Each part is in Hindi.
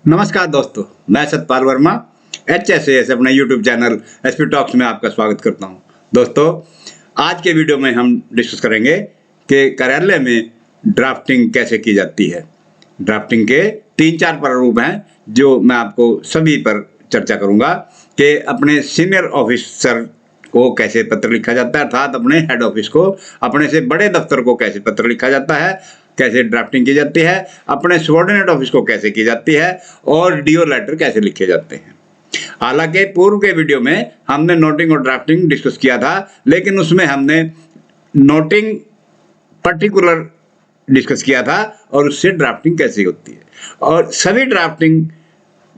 नमस्कार दोस्तों, मैं सतपाल वर्मा HSAS अपने YouTube चैनल SP टॉक्स में आपका स्वागत करता हूं। दोस्तों, आज के वीडियो में हम डिस्कस करेंगे कि कार्यालय में ड्राफ्टिंग कैसे की जाती है। ड्राफ्टिंग के 3-4 प्रारूप हैं जो मैं आपको सभी पर चर्चा करूंगा कि अपने सीनियर ऑफिसर को कैसे पत्र लिखा जाता है, अर्थात अपने हेड ऑफिस को, अपने से बड़े दफ्तर को कैसे पत्र लिखा जाता है, कैसे ड्राफ्टिंग की जाती है, अपने सबॉर्डिनेट ऑफिस को कैसे की जाती है और डीओ लेटर कैसे लिखे जाते हैं। हालांकि पूर्व के वीडियो में हमने नोटिंग और ड्राफ्टिंग डिस्कस किया था, लेकिन उसमें हमने नोटिंग पर्टिकुलर डिस्कस किया था और उससे ड्राफ्टिंग कैसे होती है। और सभी ड्राफ्टिंग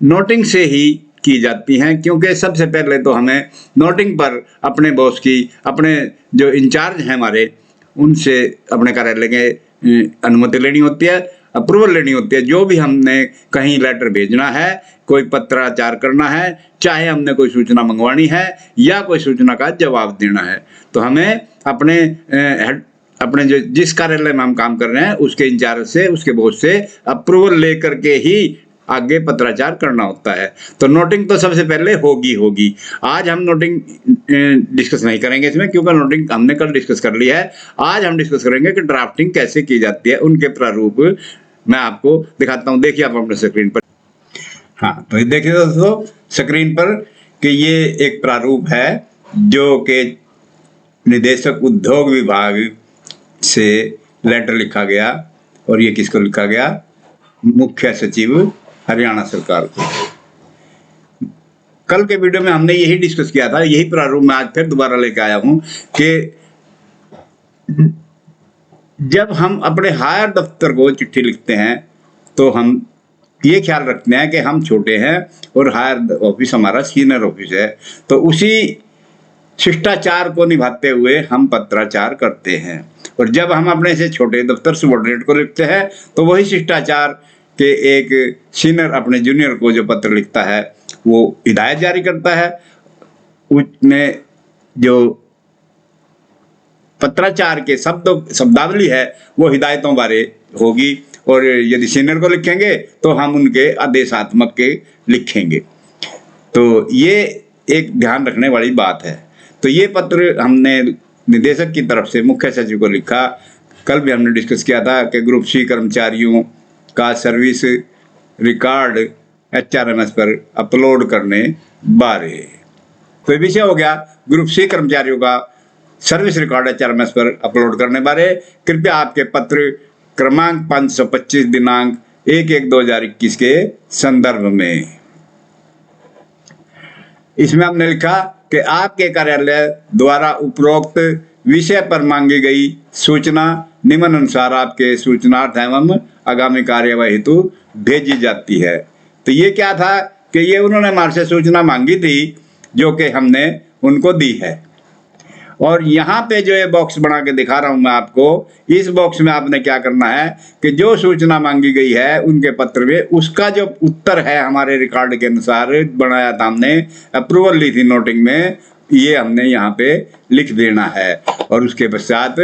नोटिंग से ही की जाती हैं, क्योंकि सबसे पहले तो हमें नोटिंग पर अपने बॉस की, अपने जो इंचार्ज हैं हमारे, उनसे अपने कार्यालय के अनुमति लेनी होती है, अप्रूवल लेनी होती है। जो भी हमने कहीं लेटर भेजना है, कोई पत्राचार करना है, चाहे हमने कोई सूचना मंगवानी है या कोई सूचना का जवाब देना है, तो हमें अपने जो जिस कार्यालय में हम काम कर रहे हैं उसके इंचार्ज से, उसके बॉस से अप्रूवल लेकर के ही आगे पत्राचार करना होता है। तो नोटिंग तो सबसे पहले होगी। आज हम नोटिंग डिस्कस नहीं करेंगे इसमें, क्योंकि नोटिंग हमने कल डिस्कस कर ली है। आज हम डिस्कस करेंगे कि ड्राफ्टिंग कैसे की जाती है, उनके प्रारूप मैं आपको दिखाता हूं। देखिए आप अपने स्क्रीन पर। हाँ, तो देखिए दोस्तों स्क्रीन पर कि ये एक प्रारूप है जो कि निदेशक उद्योग विभाग से लेटर लिखा गया, और ये किसको लिखा गया? मुख्य सचिव हरियाणा सरकार को। कल के वीडियो में हमने यही डिस्कस किया था, यही प्रारूप मैं आज फिर दोबारा लेके आया हूं कि जब हम अपने हायर दफ्तर को चिट्ठी लिखते हैं तो हम ये ख्याल रखते हैं कि हम छोटे हैं और हायर ऑफिस हमारा सीनियर ऑफिस है, तो उसी शिष्टाचार को निभाते हुए हम पत्राचार करते हैं। और जब हम अपने से छोटे दफ्तर सबॉर्डिनेट को लिखते हैं तो वही शिष्टाचार के एक सीनियर अपने जूनियर को जो पत्र लिखता है वो हिदायत जारी करता है। उसमें जो पत्राचार के शब्दावली है वो हिदायतों बारे होगी, और यदि सीनियर को लिखेंगे तो हम उनके आदेशात्मक के लिखेंगे। तो ये एक ध्यान रखने वाली बात है। तो ये पत्र हमने निदेशक की तरफ से मुख्य सचिव को लिखा। कल भी हमने डिस्कस किया था कि ग्रुप सी कर्मचारियों का सर्विस रिकॉर्ड HRMS पर अपलोड करने बारे। तो विषय हो गया ग्रुप सी कर्मचारियों का सर्विस रिकॉर्ड HRMS पर अपलोड करने बारे। कृपया आपके पत्र क्रमांक 525 दिनांक 1/1/2021 के संदर्भ में। इसमें हमने लिखा कि आपके कार्यालय द्वारा उपरोक्त विषय पर मांगी गई सूचना निम्नानुसार आपके सूचनार्थ एवं आगामी कार्यवाही हेतु भेजी जाती है। तो ये क्या था कि ये उन्होंने हमारे से सूचना मांगी थी जो कि हमने उनको दी है। और यहाँ पे जो ये बॉक्स बना के दिखा रहा हूँ मैं आपको, इस बॉक्स में आपने क्या करना है कि जो सूचना मांगी गई है उनके पत्र में, उसका जो उत्तर है हमारे रिकॉर्ड के अनुसार बनाया था हमने, अप्रूवल ली थी नोटिंग में, ये हमने यहाँ पे लिख देना है। और उसके पश्चात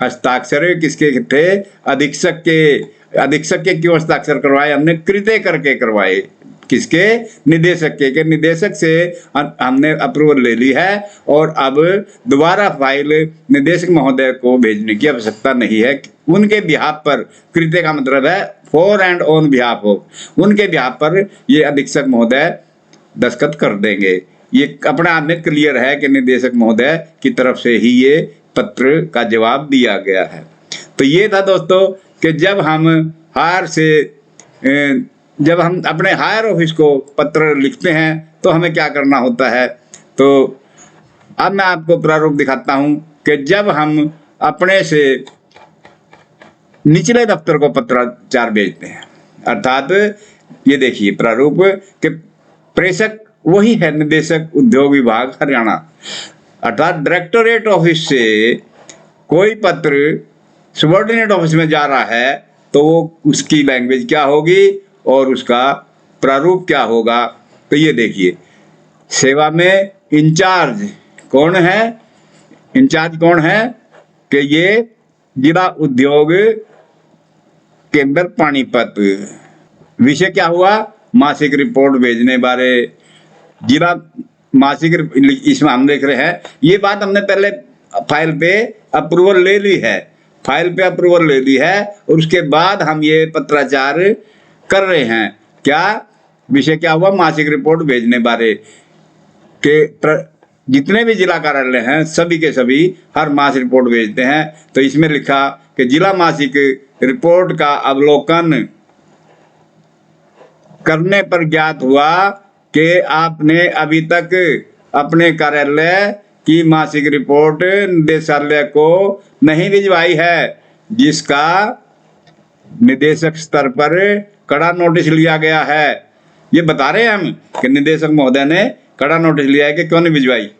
हस्ताक्षर किसके थे? अधीक्षक के क्यों हस्ताक्षर करवाए हमने? कृत्य करके करवाए। किसके? निदेशक के निदेशक से हमने अप्रूवल ले ली है, और अब दोबारा फाइल निदेशक महोदय को भेजने की आवश्यकता नहीं है। उनके बिहाफ पर, कृत्य का मतलब है for and on behalf of, उनके बिहाफ पर ये अधीक्षक महोदय दस्तखत कर देंगे। ये अपने आप में क्लियर है कि निदेशक महोदय की तरफ से ही ये पत्र का जवाब दिया गया है। तो ये था दोस्तों कि जब हम अपने हायर ऑफिस को पत्र लिखते हैं तो हमें क्या करना होता है। तो अब मैं आपको प्रारूप दिखाता हूं कि जब हम अपने से निचले दफ्तर को पत्राचार भेजते हैं, अर्थात ये देखिए प्रारूप कि प्रेषक वही है निदेशक उद्योग विभाग हरियाणा, अर्थात डायरेक्टोरेट ऑफिस से कोई पत्र सबॉर्डिनेट ऑफिस में जा रहा है तो वो उसकी लैंग्वेज क्या होगी और उसका प्रारूप क्या होगा। तो ये देखिए, सेवा में इंचार्ज कौन है? इंचार्ज कौन है कि ये जिला उद्योग केंद्र पानीपत, विषय क्या हुआ, मासिक रिपोर्ट भेजने बारे। जिला मासिक इसमें हम देख रहे हैं, ये बात हमने पहले फाइल पे अप्रूवल ले ली है, फाइल पे अप्रूवल ले ली है, और उसके बाद हम ये पत्राचार कर रहे हैं। क्या विषय क्या हुआ, मासिक रिपोर्ट भेजने बारे के जितने भी जिला कार्यालय हैं सभी के सभी हर मास रिपोर्ट भेजते हैं। तो इसमें लिखा कि जिला मासिक रिपोर्ट का अवलोकन करने पर ज्ञात हुआ कि आपने अभी तक अपने कार्यालय की मासिक रिपोर्ट निदेशालय को नहीं भिजवाई है, जिसका निदेशक स्तर पर कड़ा नोटिस लिया गया है। ये बता रहे हैं हम कि निदेशक महोदय ने कड़ा नोटिस लिया है कि क्यों नहीं भिजवाई,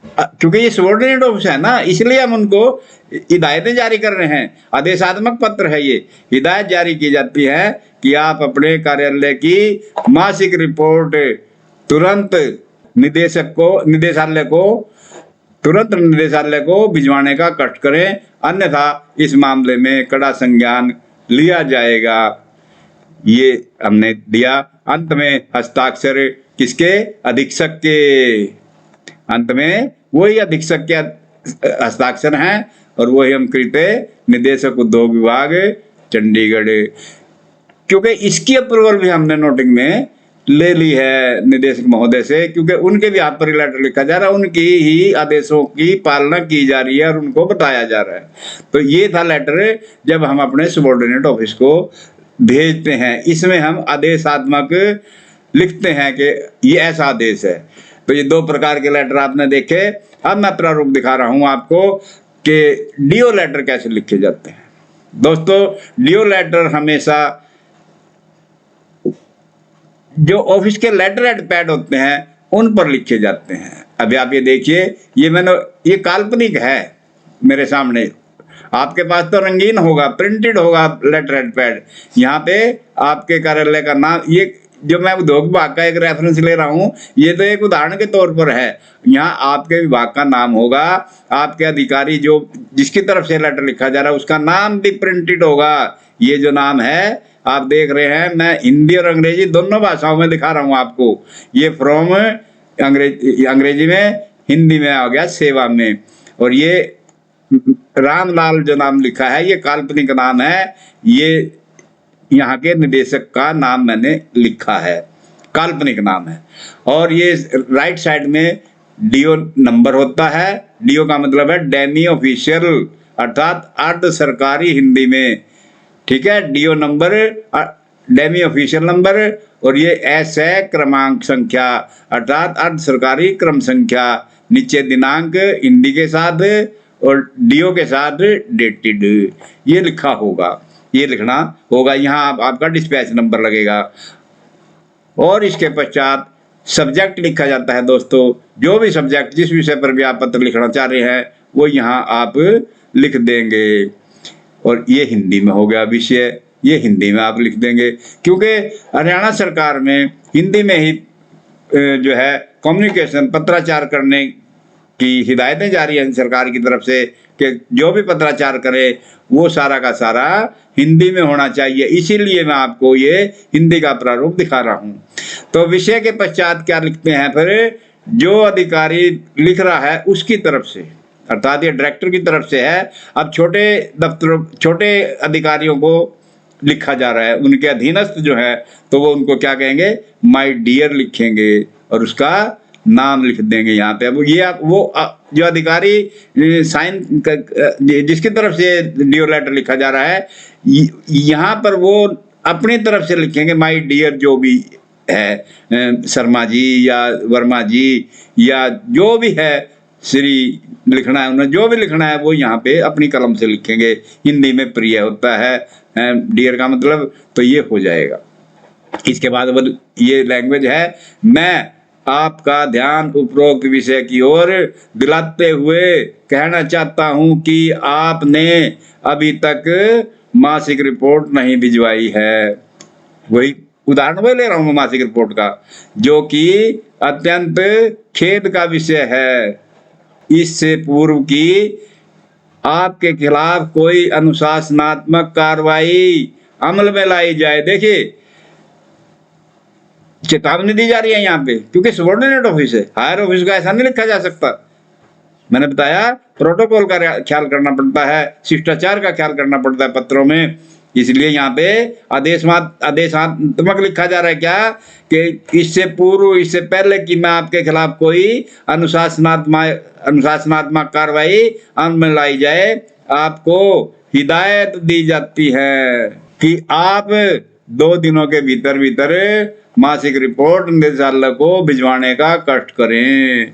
क्योंकि ये सबॉर्डिनेट ऑफिस है ना, इसलिए हम उनको हिदायतें जारी कर रहे हैं। आदेशात्मक पत्र है, ये हिदायत जारी की जाती है कि आप अपने कार्यालय की मासिक रिपोर्ट तुरंत निदेशालय को भिजवाने का कष्ट करें, अन्यथा इस मामले में कड़ा संज्ञान लिया जाएगा। ये हमने दिया। अंत में हस्ताक्षर किसके, अधीक्षक के। अंत में वही अधीक्षक के हस्ताक्षर हैं और वही हम कृत्य निदेशक उद्योग विभाग चंडीगढ़। क्योंकि इसकी अप्रूवल भी हमने नोटिंग में ले ली है निदेशक महोदय से, क्योंकि उनके भी हाथ पर लेटर लिखा जा रहा है, उनकी ही आदेशों की पालना की जा रही है और उनको बताया जा रहा है। तो ये था लेटर जब हम अपने सबॉर्डिनेट ऑफिस को भेजते हैं, इसमें हम आदेशात्मक लिखते हैं कि ये ऐसा आदेश है। तो ये दो प्रकार के लेटर आपने देखे। अब मैं प्रारूप दिखा रहा हूं आपको कि डीओ लेटर कैसे लिखे जाते हैं। दोस्तों, डीओ लेटर हमेशा जो ऑफिस के लेटर हेड पैड होते हैं उन पर लिखे जाते हैं। अभी आप ये देखिए, ये काल्पनिक है मेरे सामने, आपके पास तो रंगीन होगा, प्रिंटेड होगा लेटर हेड पैड। यहाँ पे आपके कार्यालय का नाम, ये जो मैं उद्योग विभाग का एक रेफरेंस ले रहा हूँ, ये तो एक उदाहरण के तौर पर है। यहाँ आपके विभाग का नाम होगा, आपके अधिकारी जो जिसकी तरफ से लेटर लिखा जा रहा है उसका नाम भी प्रिंटेड होगा। ये जो नाम है आप देख रहे हैं, मैं हिंदी और अंग्रेजी दोनों भाषाओं में दिखा रहा हूँ आपको। ये फ्रॉम अंग्रेजी में, हिंदी में आ गया सेवा में। और ये रामलाल जो नाम लिखा है ये काल्पनिक नाम है, ये यहाँ के निदेशक का नाम मैंने लिखा है, काल्पनिक नाम है। और ये राइट साइड में डीओ नंबर होता है। डीओ का मतलब है डेमी ऑफिशियल, अर्थात अर्ध सरकारी हिंदी में, ठीक है। DO number, demi official number. और ये एस है क्रमांक संख्या, अर्थात अर्ध सरकारी क्रम संख्या। नीचे दिनांक हिंदी के साथ और डीओ के साथ डेटेड, ये लिखा होगा, ये लिखना होगा। यहाँ आपका डिस्पैच नंबर लगेगा। और इसके पश्चात सब्जेक्ट लिखा जाता है। दोस्तों, जो भी सब्जेक्ट, जिस विषय पर भी आप पत्र लिखना चाह रहे हैं वो यहाँ आप लिख देंगे। और ये हिंदी में हो गया विषय, ये हिंदी में आप लिख देंगे, क्योंकि हरियाणा सरकार में हिंदी में ही जो है कम्युनिकेशन, पत्राचार करने की हिदायतें जारी हैं सरकार की तरफ से कि जो भी पत्राचार करे वो सारा का सारा हिंदी में होना चाहिए। इसीलिए मैं आपको ये हिंदी का प्रारूप दिखा रहा हूँ। तो विषय के पश्चात क्या लिखते हैं फिर, जो अधिकारी लिख रहा है उसकी तरफ से, अर्थात ये डायरेक्टर की तरफ से है। अब छोटे दफ्तरों, छोटे अधिकारियों को लिखा जा रहा है, उनके अधीनस्थ जो है तो वो उनको क्या कहेंगे, माय डियर लिखेंगे और उसका नाम लिख देंगे यहाँ पे। अब ये वो जो अधिकारी साइन जिसकी तरफ से डीओ लेटर लिखा जा रहा है, यहाँ पर वो अपनी तरफ से लिखेंगे माय डियर, जो भी है, शर्मा जी या वर्मा जी या जो भी है, श्री लिखना है उन्हें, जो भी लिखना है वो यहाँ पे अपनी कलम से लिखेंगे। हिंदी में प्रिय होता है डियर का मतलब, तो ये हो जाएगा। इसके बाद ये लैंग्वेज है, मैं आपका ध्यान उपरोक्त विषय की ओर दिलाते हुए कहना चाहता हूं कि आपने अभी तक मासिक रिपोर्ट नहीं भिजवाई है। वही उदाहरण मैं ले रहा हूं मासिक रिपोर्ट का, जो कि अत्यंत खेद का विषय है। इससे पूर्व की आपके खिलाफ कोई अनुशासनात्मक कार्रवाई अमल में लाई जाए। देखिए चेतावनी दी जा रही है यहाँ पे, क्योंकि सबॉर्डिनेट ऑफिस है, हायर ऑफिस का ऐसा नहीं लिखा जा सकता। मैंने बताया प्रोटोकॉल का ख्याल करना पड़ता है, शिष्टाचार का ख्याल करना पड़ता है पत्रों में, इसलिए यहाँ पे आदेशात्मक लिखा जा रहा है क्या कि इससे पूर्व, इससे पहले कि मैं आपके खिलाफ कोई अनुशासनात्मक कार्रवाई अमल में लाई जाए, आपको हिदायत दी जाती है कि आप 2 दिनों के भीतर भीतर मासिक रिपोर्ट निदेशालय को भिजवाने का कष्ट करें।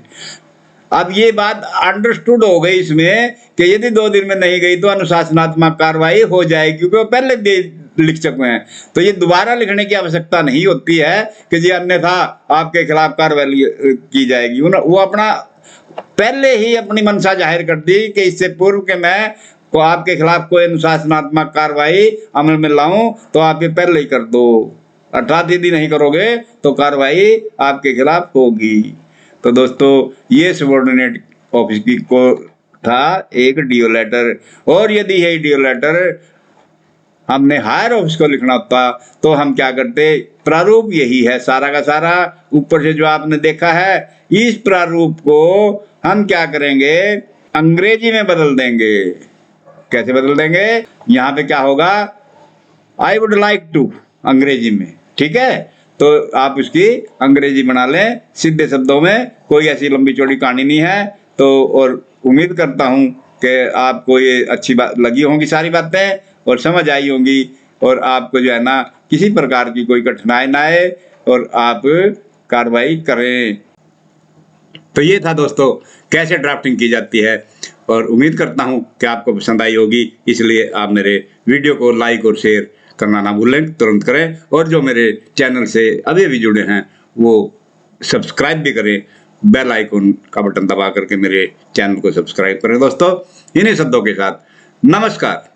अब ये बात अंडरस्टूड हो गई इसमें कि यदि 2 दिन में नहीं गई तो अनुशासनात्मक कार्रवाई हो जाएगी, क्योंकि वो पहले लिख चुके हैं, तो ये दोबारा लिखने की आवश्यकता नहीं होती है कि जी अन्यथा आपके खिलाफ कार्रवाई की जाएगी। वो अपना पहले ही अपनी मंशा जाहिर कर दी कि इससे पूर्व के मैं को आपके खिलाफ कोई अनुशासनात्मक कार्रवाई अमल में लाऊं तो आप ये पहले ही कर दो, 18 दिन नहीं करोगे तो कार्रवाई आपके खिलाफ होगी। तो दोस्तों ये सबॉर्डिनेट ऑफिस की को था एक डीओ लेटर, और यदि यही डीओ लेटर हमने हायर ऑफिस को लिखना होता तो हम क्या करते, प्रारूप यही है सारा का सारा, ऊपर से जो आपने देखा है, इस प्रारूप को हम क्या करेंगे, अंग्रेजी में बदल देंगे। कैसे बदल देंगे, यहाँ पे क्या होगा, आई वुड लाइक टू अंग्रेजी में, ठीक है, तो आप उसकी अंग्रेजी बना लें सीधे शब्दों में, कोई ऐसी लंबी चौड़ी कहानी नहीं है। तो और उम्मीद करता हूँ कि आपको ये अच्छी बात लगी होंगी सारी बातें, और समझ आई होंगी, और आपको जो है ना किसी प्रकार की कोई कठिनाई ना आए और आप कार्रवाई करें। तो ये था दोस्तों कैसे ड्राफ्टिंग की जाती है, और उम्मीद करता हूँ कि आपको पसंद आई होगी, इसलिए आप मेरे वीडियो को लाइक और शेयर करना ना भूलें, तुरंत करें, और जो मेरे चैनल से अभी भी जुड़े हैं वो सब्सक्राइब भी करें, बेल आइकन का बटन दबा करके मेरे चैनल को सब्सक्राइब करें। दोस्तों इन्हीं शब्दों के साथ नमस्कार।